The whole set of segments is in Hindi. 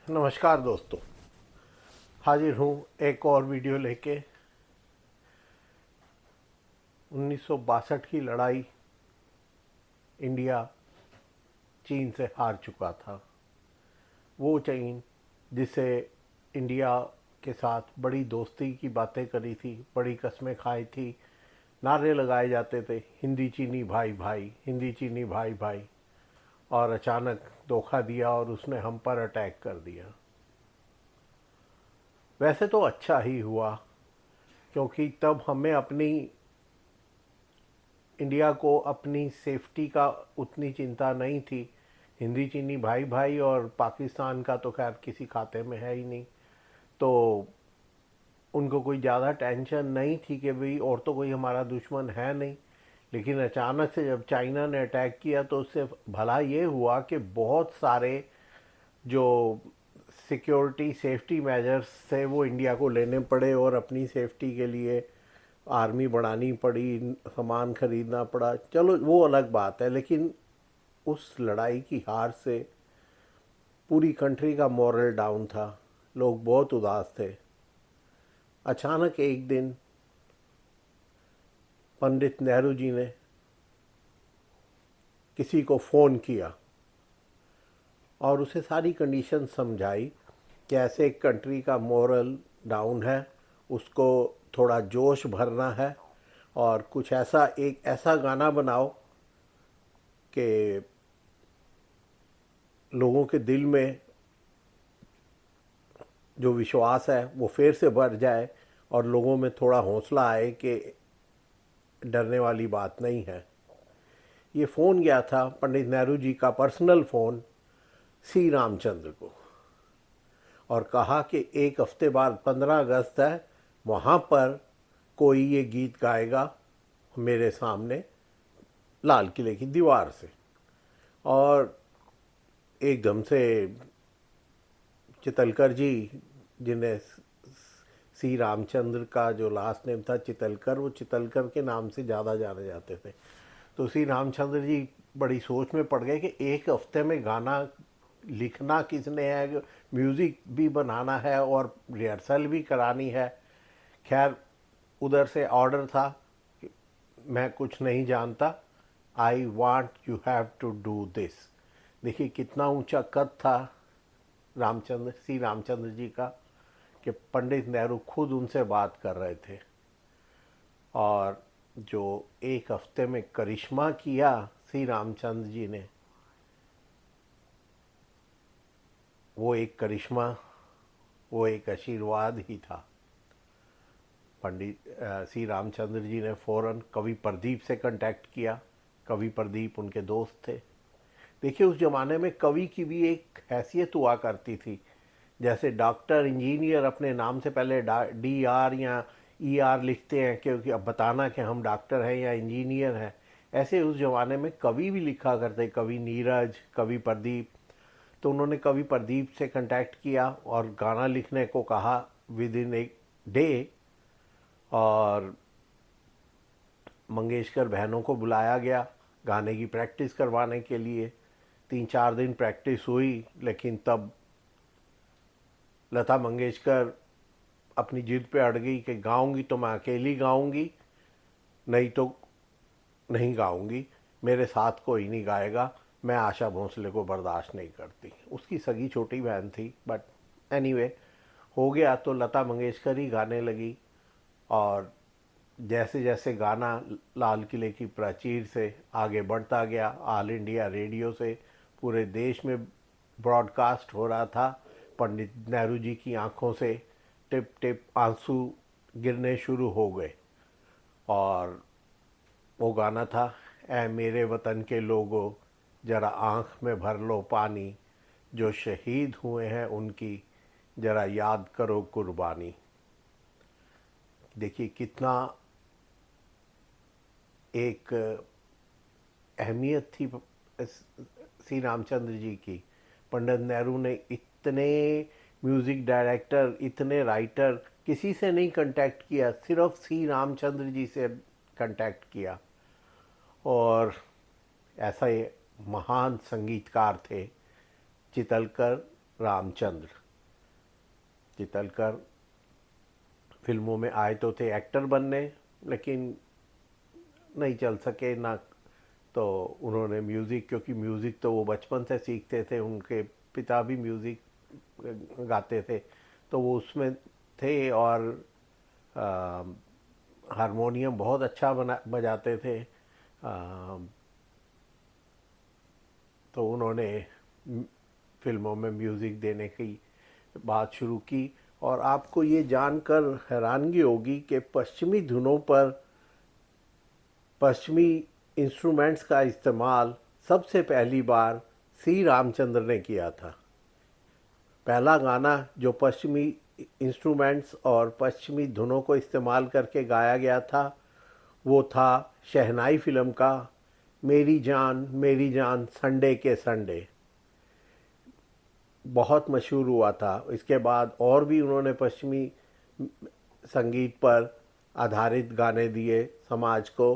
नमस्कार दोस्तों, हाजिर हूँ एक और वीडियो लेके। 1962 की लड़ाई इंडिया चीन से हार चुका था। वो चीन जिसे इंडिया के साथ बड़ी दोस्ती की बातें करी थी, बड़ी कस्में खाई थी, नारे लगाए जाते थे, हिंदी चीनी भाई भाई, हिंदी चीनी भाई भाई। और अचानक धोखा दिया और उसने हम पर अटैक कर दिया। वैसे तो अच्छा ही हुआ, क्योंकि तब हमें अपनी इंडिया को अपनी सेफ्टी का उतनी चिंता नहीं थी। हिंदी चीनी भाई भाई और पाकिस्तान का तो खैर किसी खाते में है ही नहीं, तो उनको कोई ज़्यादा टेंशन नहीं थी कि भाई और तो कोई हमारा दुश्मन है नहीं। लेकिन अचानक से जब चाइना ने अटैक किया तो उससे भला ये हुआ कि बहुत सारे जो सिक्योरिटी सेफ्टी मेजर्स थे वो इंडिया को लेने पड़े और अपनी सेफ्टी के लिए आर्मी बढ़ानी पड़ी, सामान खरीदना पड़ा। चलो वो अलग बात है, लेकिन उस लड़ाई की हार से पूरी कंट्री का मॉरल डाउन था। लोग बहुत उदास थे। अचानक एक दिन पंडित नेहरू जी ने किसी को फ़ोन किया और उसे सारी कंडीशन समझाई कि ऐसे एक कंट्री का मॉरल डाउन है, उसको थोड़ा जोश भरना है और कुछ ऐसा एक ऐसा गाना बनाओ कि लोगों के दिल में जो विश्वास है वो फिर से बढ़ जाए और लोगों में थोड़ा हौसला आए कि डरने वाली बात नहीं है। ये फ़ोन गया था पंडित नेहरू जी का पर्सनल फ़ोन सी रामचंद्र को, और कहा कि एक हफ्ते बाद 15 अगस्त है, वहाँ पर कोई ये गीत गाएगा मेरे सामने लाल किले की दीवार से। और एकदम से चितलकर जी, जिन्हें सी रामचंद्र का जो लास्ट नेम था चितलकर, वो चितलकर के नाम से ज़्यादा जाने जाते थे, तो सी रामचंद्र जी बड़ी सोच में पड़ गए कि एक हफ्ते में गाना लिखना किसने है, म्यूज़िक भी बनाना है और रिहर्सल भी करानी है। खैर उधर से ऑर्डर था कि मैं कुछ नहीं जानता, I want you have to do this. देखिए कितना ऊंचा कद था सी रामचंद्र जी का कि पंडित नेहरू खुद उनसे बात कर रहे थे। और जो एक हफ्ते में करिश्मा किया सी रामचंद्र जी ने, वो एक करिश्मा, वो एक आशीर्वाद ही था। पंडित सी रामचंद्र जी ने फौरन कवि प्रदीप से कांटेक्ट किया। कवि प्रदीप उनके दोस्त थे। देखिए उस ज़माने में कवि की भी एक हैसियत हुआ करती थी। जैसे डॉक्टर इंजीनियर अपने नाम से पहले डी आर या ई आर लिखते हैं क्योंकि अब बताना कि हम डॉक्टर हैं या इंजीनियर हैं, ऐसे उस ज़माने में कवि भी लिखा करते, कवि नीरज, कवि प्रदीप। तो उन्होंने कवि प्रदीप से कांटेक्ट किया और गाना लिखने को कहा विद इन ए डे। और मंगेशकर बहनों को बुलाया गया गाने की प्रैक्टिस करवाने के लिए। 3-4 दिन प्रैक्टिस हुई, लेकिन तब लता मंगेशकर अपनी जिद पे अड़ गई कि गाऊंगी तो मैं अकेली गाऊंगी, नहीं तो नहीं गाऊंगी, मेरे साथ कोई नहीं गाएगा, मैं आशा भोसले को बर्दाश्त नहीं करती। उसकी सगी छोटी बहन थी, बट एनीवे हो गया तो लता मंगेशकर ही गाने लगी। और जैसे जैसे गाना लाल किले की प्राचीर से आगे बढ़ता गया, ऑल इंडिया रेडियो से पूरे देश में ब्रॉडकास्ट हो रहा था। पंडित नेहरू जी की आंखों से टिप टिप आंसू गिरने शुरू हो गए। और वो गाना था, ऐ मेरे वतन के लोगों जरा आंख में भर लो पानी, जो शहीद हुए हैं उनकी जरा याद करो कुर्बानी। देखिए कितना एक अहमियत थी सी रामचंद्र जी की। पंडित नेहरू ने इतने म्यूज़िक डायरेक्टर, इतने राइटर किसी से नहीं कांटेक्ट किया, सिर्फ सी रामचंद्र जी से कांटेक्ट किया। और ऐसा ये महान संगीतकार थे चितलकर, रामचंद्र चितलकर फिल्मों में आए तो थे एक्टर बनने, लेकिन नहीं चल सके ना। तो उन्होंने म्यूज़िक, क्योंकि म्यूज़िक तो वो बचपन से सीखते थे, उनके पिता भी म्यूज़िक गाते थे, तो वो उसमें थे। और हारमोनियम बहुत अच्छा बजाते थे। तो उन्होंने फिल्मों में म्यूज़िक देने की बात शुरू की। और आपको ये जानकर हैरानगी होगी कि पश्चिमी धुनों पर पश्चिमी इंस्ट्रूमेंट्स का इस्तेमाल सबसे पहली बार सी रामचंद्र ने किया था। पहला गाना जो पश्चिमी इंस्ट्रूमेंट्स और पश्चिमी धुनों को इस्तेमाल करके गाया गया था, वो था शहनाई फिल्म का मेरी जान संडे के संडे। बहुत मशहूर हुआ था। इसके बाद और भी उन्होंने पश्चिमी संगीत पर आधारित गाने दिए समाज को।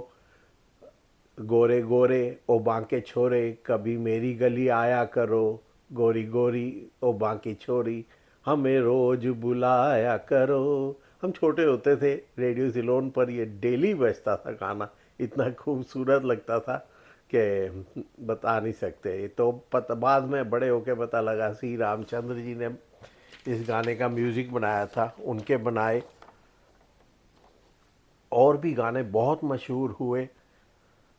गोरे गोरे ओ बांके छोरे, कभी मेरी गली आया करो, गोरी गोरी ओ बांकी छोरी, हमें रोज बुलाया करो। हम छोटे होते थे, रेडियो सिलोन पर ये डेली बजता था गाना। इतना खूबसूरत लगता था कि बता नहीं सकते। ये तो बाद में बड़े होके पता लगा सी रामचंद्र जी ने इस गाने का म्यूज़िक बनाया था। उनके बनाए और भी गाने बहुत मशहूर हुए।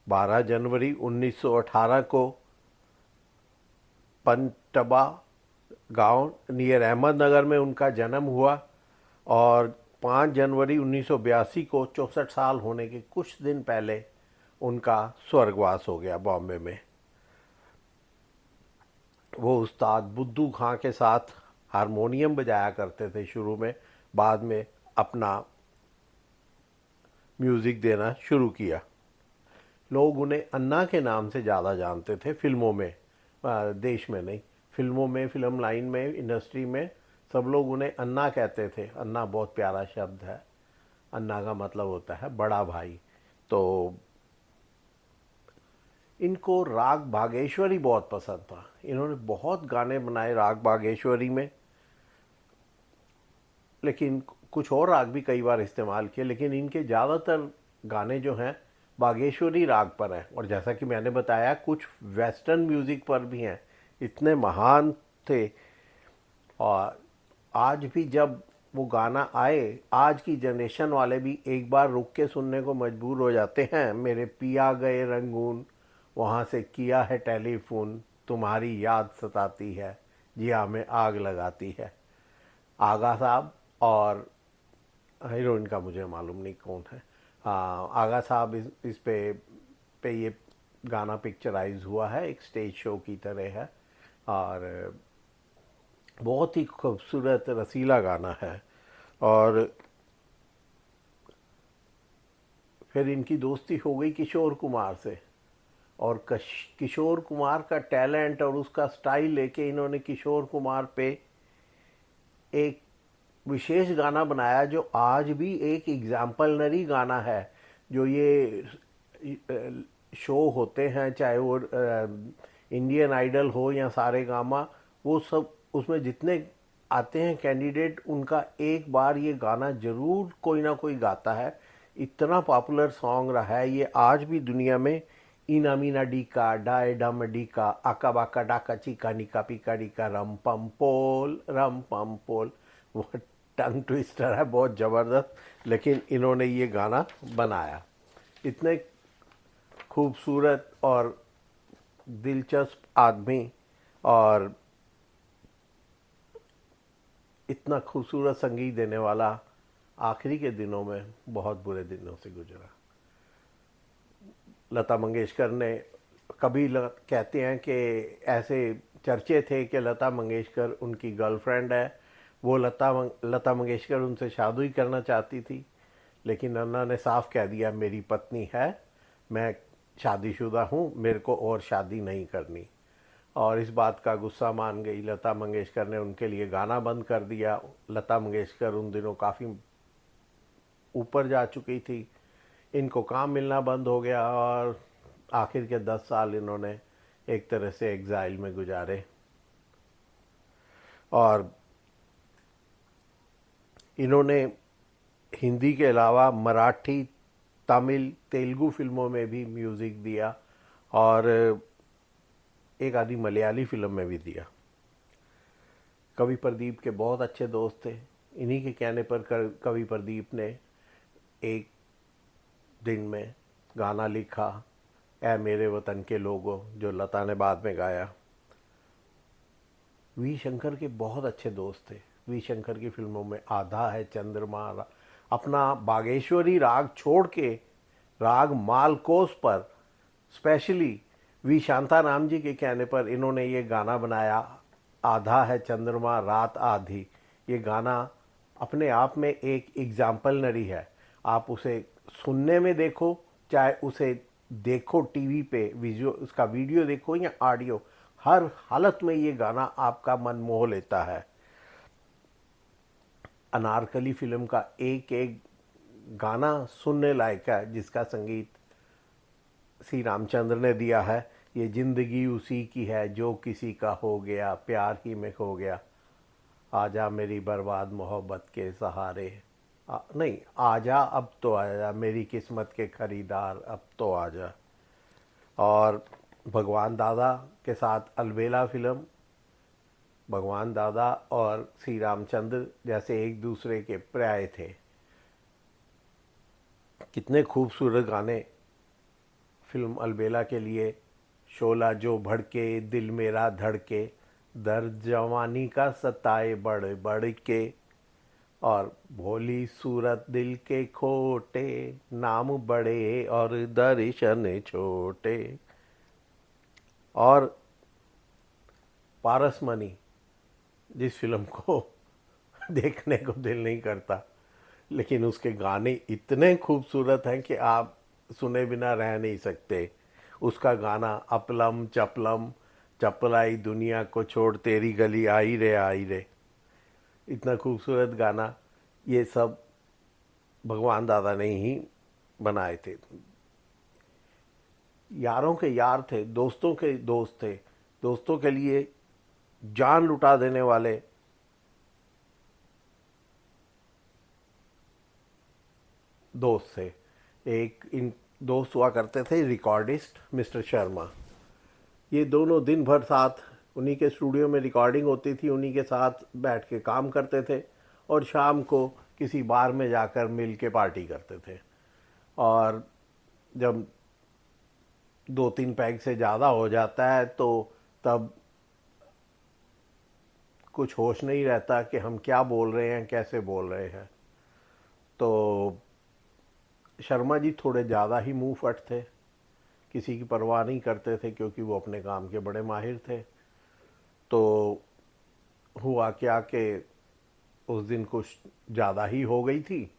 12 जनवरी 1918 को पंटबा गांव नियर अहमदनगर में उनका जन्म हुआ। और 5 जनवरी 1982 को 64 साल होने के कुछ दिन पहले उनका स्वर्गवास हो गया बॉम्बे में। वो उस्ताद बुद्धू खां के साथ हारमोनियम बजाया करते थे शुरू में, बाद में अपना म्यूज़िक देना शुरू किया। लोग उन्हें अन्ना के नाम से ज़्यादा जानते थे फिल्मों में, देश में नहीं, फिल्मों में, फिल्म लाइन में, इंडस्ट्री में सब लोग उन्हें अन्ना कहते थे। अन्ना बहुत प्यारा शब्द है। अन्ना का मतलब होता है बड़ा भाई। तो इनको राग बागेश्वरी बहुत पसंद था। इन्होंने बहुत गाने बनाए राग बागेश्वरी में, लेकिन कुछ और राग भी कई बार इस्तेमाल किए, लेकिन इनके ज़्यादातर गाने जो हैं बागेश्वरी राग पर हैं। और जैसा कि मैंने बताया, कुछ वेस्टर्न म्यूज़िक पर भी हैं। इतने महान थे। और आज भी जब वो गाना आए, आज की जनरेशन वाले भी एक बार रुक के सुनने को मजबूर हो जाते हैं। मेरे पिया गए रंगून, वहाँ से किया है टेलीफोन, तुम्हारी याद सताती है, जिया में आग लगाती है। आगा साहब और हीरोइन का मुझे मालूम नहीं कौन है। आगा साहब इस पे ये गाना पिक्चराइज हुआ है, एक स्टेज शो की तरह है। और बहुत ही खूबसूरत रसीला गाना है। और फिर इनकी दोस्ती हो गई किशोर कुमार से। और किशोर कुमार का टैलेंट और उसका स्टाइल लेके इन्होंने किशोर कुमार पे एक विशेष गाना बनाया जो आज भी एक एग्जाम्पलनरी गाना है। जो ये शो होते हैं, चाहे वो इंडियन आइडल हो या सारे गामा, वो सब उसमें जितने आते हैं कैंडिडेट, उनका एक बार ये गाना जरूर कोई ना कोई गाता है। इतना पॉपुलर सॉन्ग रहा है ये आज भी दुनिया में। इना मीना डीका डाए डम डीका आका बाका डाका चिका निका पिका डिका रम पम पोल। वो टंग ट्विस्टर है बहुत ज़बरदस्त, लेकिन इन्होंने ये गाना बनाया। इतने खूबसूरत और दिलचस्प आदमी, और इतना खूबसूरत संगीत देने वाला आखिरी के दिनों में बहुत बुरे दिनों से गुजरा। लता मंगेशकर ने कभी कहते हैं कि ऐसे चर्चे थे कि लता मंगेशकर उनकी गर्लफ्रेंड है। वो लता मंगेशकर उनसे शादी करना चाहती थी, लेकिन अन्ना ने साफ कह दिया मेरी पत्नी है, मैं शादीशुदा हूँ, मेरे को और शादी नहीं करनी। और इस बात का गुस्सा मान गई लता मंगेशकर ने, उनके लिए गाना बंद कर दिया। लता मंगेशकर उन दिनों काफ़ी ऊपर जा चुकी थी, इनको काम मिलना बंद हो गया। और आखिर के 10 साल इन्होंने एक तरह से एग्जाइल में गुजारे। और इन्होंने हिंदी के अलावा मराठी, तमिल, तेलुगु फिल्मों में भी म्यूज़िक दिया और एक आधी मलयाली फिल्म में भी दिया। कवि प्रदीप के बहुत अच्छे दोस्त थे। इन्हीं के कहने पर कवि प्रदीप ने एक दिन में गाना लिखा, ऐ मेरे वतन के लोगों, जो लता ने बाद में गाया। वी शंकर के बहुत अच्छे दोस्त थे। वी शंकर की फिल्मों में आधा है चंद्रमा, अपना बागेश्वरी राग छोड़ के राग मालकोस पर स्पेशली वी शांताराम जी के कहने पर इन्होंने ये गाना बनाया, आधा है चंद्रमा रात आधी। ये गाना अपने आप में एक एग्जाम्पलनरी है। आप उसे सुनने में देखो, चाहे उसे देखो टीवी पे, विजुअल उसका वीडियो देखो या ऑडियो, हर हालत में ये गाना आपका मन मोह लेता है। अनारकली फिल्म का एक एक गाना सुनने लायक है, जिसका संगीत श्री रामचंद्र ने दिया है। ये जिंदगी उसी की है जो किसी का हो गया, प्यार ही में खो गया, आजा मेरी बर्बाद मोहब्बत के सहारे, नहीं, आजा अब तो आजा मेरी किस्मत के खरीदार, अब तो आजा। और भगवान दादा के साथ अलबेला फिल्म, भगवान दादा और श्री रामचंद्र जैसे एक दूसरे के पर्याय थे। कितने खूबसूरत गाने फिल्म अलबेला के लिए, शोला जो भड़के दिल मेरा धड़के, दर्द जवानी का सताए बढ़ बढ़ के, और भोली सूरत दिल के खोटे, नाम बड़े और दर्शन छोटे। और पारसमणि, जिस फिल्म को देखने को दिल नहीं करता, लेकिन उसके गाने इतने खूबसूरत हैं कि आप सुने बिना रह नहीं सकते। उसका गाना अपलम चपलम, चपलाई दुनिया को छोड़ तेरी गली आई रे, इतना खूबसूरत गाना, ये सब भगवान दादा ने ही बनाए थे। यारों के यार थे, दोस्तों के दोस्त थे, दोस्तों के लिए जान लुटा देने वाले दोस्त थे। एक इन दोस्त हुआ करते थे रिकॉर्डिस्ट मिस्टर शर्मा। ये दोनों दिन भर साथ उन्हीं के स्टूडियो में रिकॉर्डिंग होती थी, उन्हीं के साथ बैठ के काम करते थे और शाम को किसी बार में जाकर मिल के पार्टी करते थे। और जब 2-3 पैग से ज़्यादा हो जाता है तो तब कुछ होश नहीं रहता कि हम क्या बोल रहे हैं, कैसे बोल रहे हैं। तो शर्मा जी थोड़े ज़्यादा ही मुंह फट थे, किसी की परवाह नहीं करते थे क्योंकि वो अपने काम के बड़े माहिर थे। तो हुआ क्या कि उस दिन कुछ ज़्यादा ही हो गई थी,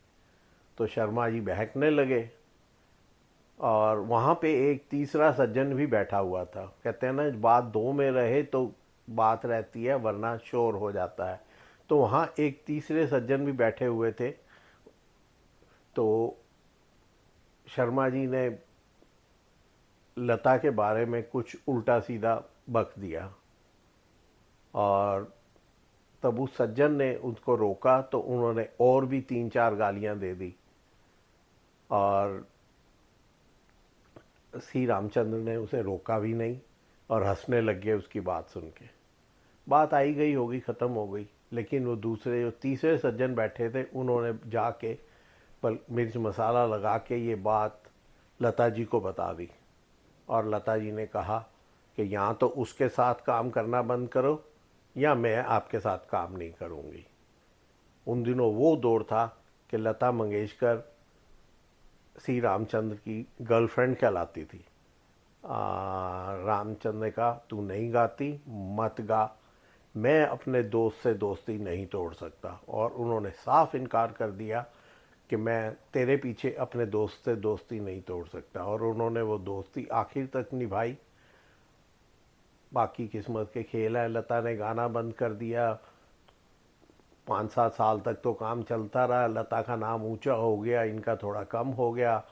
तो शर्मा जी बहकने लगे। और वहाँ पे एक तीसरा सज्जन भी बैठा हुआ था। कहते हैं ना, बात दो में रहे तो बात रहती है, वरना शोर हो जाता है। तो वहाँ एक तीसरे सज्जन भी बैठे हुए थे। तो शर्मा जी ने लता के बारे में कुछ उल्टा सीधा बक दिया और तब उस सज्जन ने उसको रोका तो उन्होंने और भी 3-4 गालियां दे दी और श्री रामचंद्र ने उसे रोका भी नहीं और हंसने लग गए उसकी बात सुन के। बात आई गई होगी, ख़त्म हो गई। लेकिन वो दूसरे जो तीसरे सज्जन बैठे थे उन्होंने जाके मिर्च मसाला लगा के ये बात लता जी को बता दी और लता जी ने कहा कि यहाँ तो उसके साथ काम करना बंद करो या मैं आपके साथ काम नहीं करूँगी। उन दिनों वो दौर था कि लता मंगेशकर श्री रामचंद्र की गर्लफ्रेंड कहलाती थी। रामचंद्र ने कहा तू नहीं गाती, मत गा, मैं अपने दोस्त से दोस्ती नहीं तोड़ सकता। और उन्होंने साफ इनकार कर दिया कि मैं तेरे पीछे अपने दोस्त से दोस्ती नहीं तोड़ सकता। और उन्होंने वो दोस्ती आखिर तक निभाई। बाकी किस्मत के खेल है। लता ने गाना बंद कर दिया, 5-7 साल तक तो काम चलता रहा। लता का नाम ऊंचा हो गया, इनका थोड़ा कम हो गया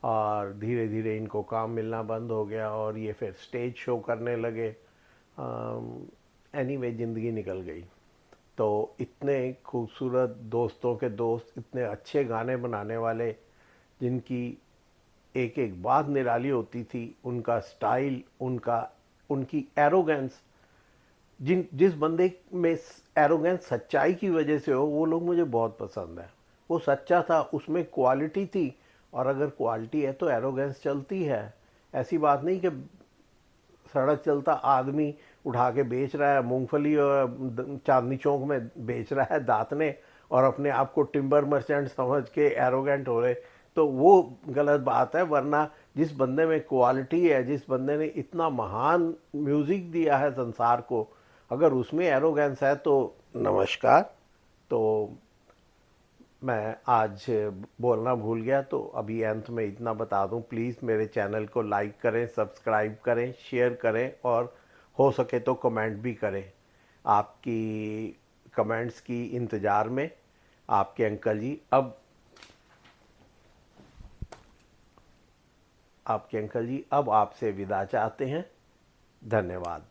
और धीरे धीरे इनको काम मिलना बंद हो गया और ये फिर स्टेज शो करने लगे। एनीवे ज़िंदगी निकल गई। तो इतने खूबसूरत दोस्तों के दोस्त, इतने अच्छे गाने बनाने वाले, जिनकी एक एक बात निराली होती थी, उनका स्टाइल, उनकी एरोगेंस, जिस बंदे में एरोगेंस सच्चाई की वजह से हो, वो लोग मुझे बहुत पसंद है। वो सच्चा था, उसमें क्वालिटी थी, और अगर क्वालिटी है तो एरोगेंस चलती है। ऐसी बात नहीं कि सड़क चलता आदमी उठा के बेच रहा है मूंगफली, और चांदनी चौक में बेच रहा है दातने, और अपने आप को टिम्बर मर्चेंट समझ के एरोगेंट हो रहे, तो वो गलत बात है। वरना जिस बंदे में क्वालिटी है, जिस बंदे ने इतना महान म्यूजिक दिया है संसार को, अगर उसमें एरोगेंस है तो नमस्कार। तो मैं आज बोलना भूल गया, तो अभी अंत में इतना बता दूं, प्लीज़ मेरे चैनल को लाइक करें, सब्सक्राइब करें, शेयर करें, और हो सके तो कमेंट भी करें। आपकी कमेंट्स की इंतज़ार में आपके अंकल जी अब आपसे विदा चाहते हैं। धन्यवाद।